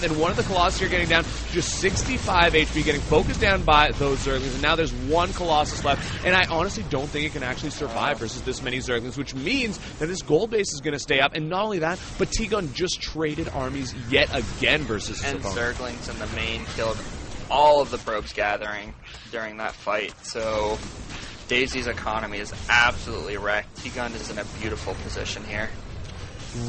5, and one of the Colossus here getting down to just 65 HP, getting focused down by those Zerglings, and now there's one Colossus left, and I honestly don't think it can actually survive versus this many Zerglings, which means that this gold base is going to stay up, and not only that, but T-Gun just traded armies yet again versus his opponent. Zerglings in the main killed all of the probes gathering during that fight, so Daisy's economy is absolutely wrecked. T-Gun is in a beautiful position here.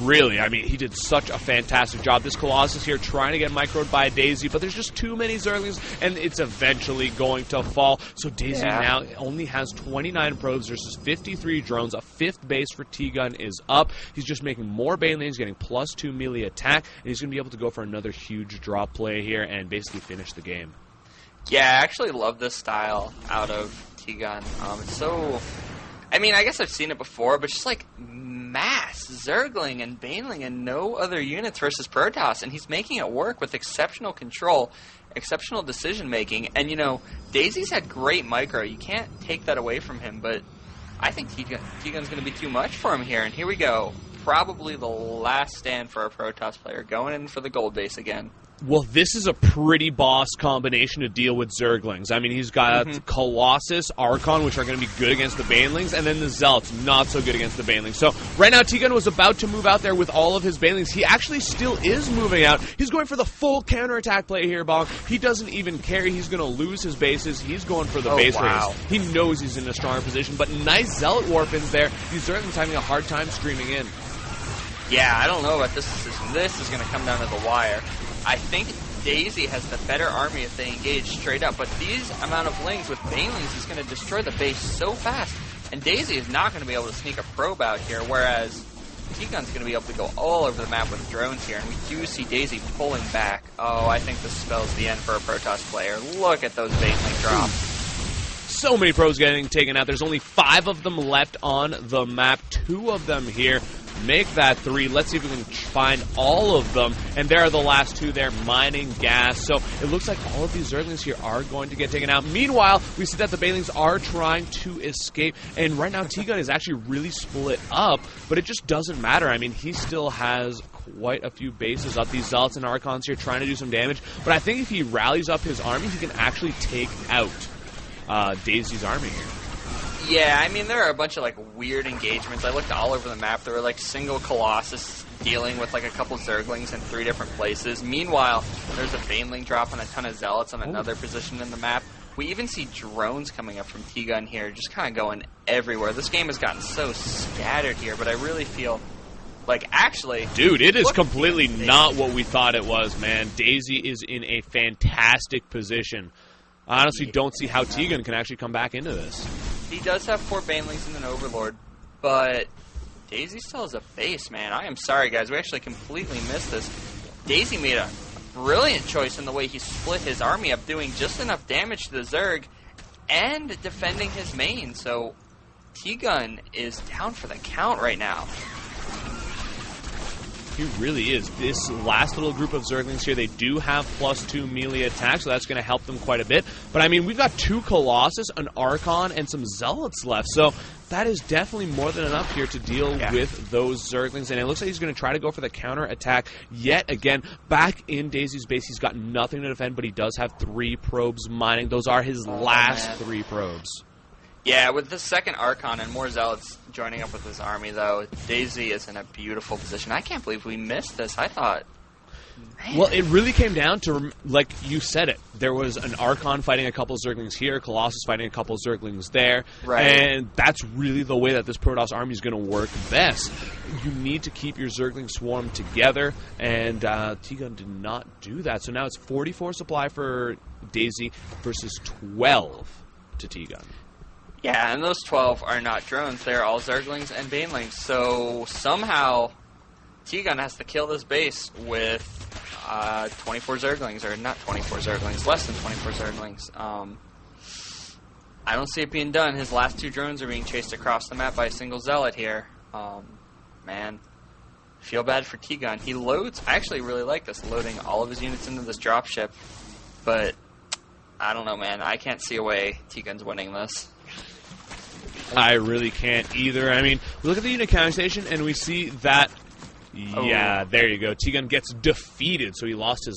Really, I mean, he did such a fantastic job. This Colossus here trying to get microed by Daisy, but there's just too many Zerglings, and it's eventually going to fall. So Daisy now only has 29 probes versus 53 drones. A fifth base for T-Gun is up. He's just making more Banelings, getting +2 melee attack, and he's going to be able to go for another huge drop play here and basically finish the game. Yeah, I actually love this style out of T-Gun. It's so... I mean, I guess I've seen it before, but just like mass Zergling and Baneling and no other units versus Protoss, and he's making it work with exceptional control, exceptional decision-making, and, you know, Daisy's had great micro. You can't take that away from him, but I think T-Gun's going to be too much for him here, and here we go. Probably the last stand for a Protoss player, going in for the gold base again. Well, this is a pretty boss combination to deal with Zerglings. I mean, he's got Colossus, Archon, which are going to be good against the Banelings, and then the Zealots, not so good against the Banelings. So, right now, T-Gun was about to move out there with all of his Banelings. He actually still is moving out. He's going for the full counterattack play here, Bong. He doesn't even care. He's going to lose his bases. He's going for the base raise. He knows he's in a stronger position, but nice Zealot warpins there. These Zerglings having a hard time streaming in. Yeah, I don't know about this decision. This is going to come down to the wire. I think Daisy has the better army if they engage straight up, but these amount of lings with Banelings is going to destroy the base so fast, and Daisy is not going to be able to sneak a probe out here, whereas T-Gun's going to be able to go all over the map with drones here, and we do see Daisy pulling back. Oh, I think this spells the end for a Protoss player. Look at those Baneling drops. So many probes getting taken out. There's only 5 of them left on the map. 2 of them here. Make that 3. Let's see if we can find all of them. And there are the last 2 there, mining gas. So it looks like all of these Zerglings here are going to get taken out. Meanwhile, we see that the Banelings are trying to escape. And right now, T-Gun is actually really split up. But it just doesn't matter. I mean, he still has quite a few bases up. These Zealots and Archons here trying to do some damage. But I think if he rallies up his army, he can actually take out Daisy's army here. Yeah, I mean, there are a bunch of, like, weird engagements. I looked all over the map. There were, like, single Colossus dealing with, like, a couple Zerglings in 3 different places. Meanwhile, there's a Baneling dropping a ton of Zealots on another position in the map. We even see drones coming up from T-Gun here, just kind of going everywhere. This game has gotten so scattered here, but I really feel like, actually... Dude, it is completely not what we thought it was, man. Daisy is in a fantastic position. I honestly don't see how T-Gun can actually come back into this. He does have 4 Banelings and an Overlord, but Daisy still has a base, man. I am sorry, guys. We actually completely missed this. Daisy made a brilliant choice in the way he split his army up, doing just enough damage to the Zerg and defending his main. So T-Gun is down for the count right now. He really is. This last little group of Zerglings here, they do have +2 melee attack, so that's going to help them quite a bit. But, I mean, we've got 2 Colossus, an Archon, and some Zealots left. So that is definitely more than enough here to deal with those Zerglings. And it looks like he's going to try to go for the counter attack yet again. Back in Daisy's base, he's got nothing to defend, but he does have 3 probes mining. Those are his last 3 probes. Yeah, with the second Archon and more Zealots joining up with his army, though, Daisy is in a beautiful position. I can't believe we missed this. I thought... Man. Well, it really came down to, like you said it, there was an Archon fighting a couple Zerglings here, Colossus fighting a couple Zerglings there, and that's really the way that this Protoss army is going to work best. You need to keep your Zergling swarm together, and T-Gun did not do that. So now it's 44 supply for Daisy versus 12 to T-Gun. Yeah, and those 12 are not drones. They're all Zerglings and Banelings. So somehow T-Gun has to kill this base with 24 Zerglings, or not 24 Zerglings, less than 24 Zerglings. I don't see it being done. His last 2 drones are being chased across the map by a single Zealot here. Man, feel bad for T-Gun. He loads, I actually really like this, loading all of his units into this dropship, but I don't know, man. I can't see a way T-Gun's winning this. I really can't either. I mean, look at the unit counting station, and we see that, yeah, there you go. T-Gun gets defeated, so he lost his